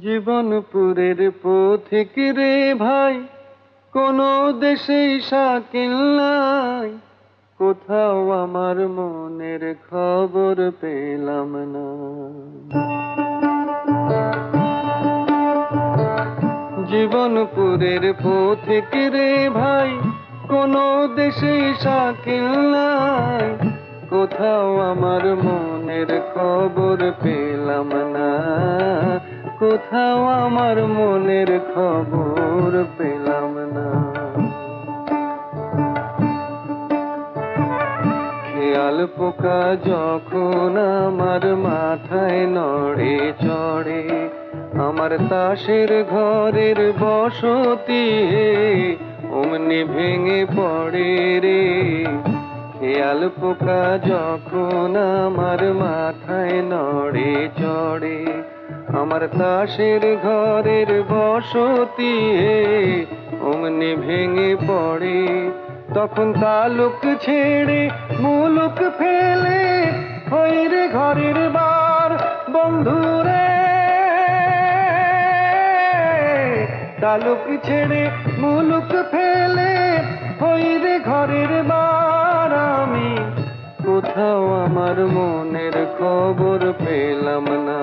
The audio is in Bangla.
জীবনপুরের পথিক রে ভাই, কোনো দেশেই শাকিল নাই। কোথাও আমার মনের খবর পেলাম না। জীবনপুরের পথিক রে ভাই, কোনো দেশেই শাকিল নাই। কোথাও আমার মনের খবর পেলাম না। কোথাও আমার মনের খবর পেলাম না। খেয়াল পোকা যখন আমার মাথায় নড়ে চড়ে, আমার তাসের ঘরের বসতি অমনি ভেঙে পড়ে রে। খেয়াল পোকা যখন আমার মাথায় নড়ে চড়ে, আমার তাসের ঘরের বসতি অমনি ভেঙে পড়ে। তখন তালুক ছেড়ে মুলুক ফেলে হই রে ঘরের বার বন্ধুরে। তালুক ছেড়ে মুলুক ফেলে হই রে ঘরের বার। আমি কোথাও আমার মনের খবর পেলাম না।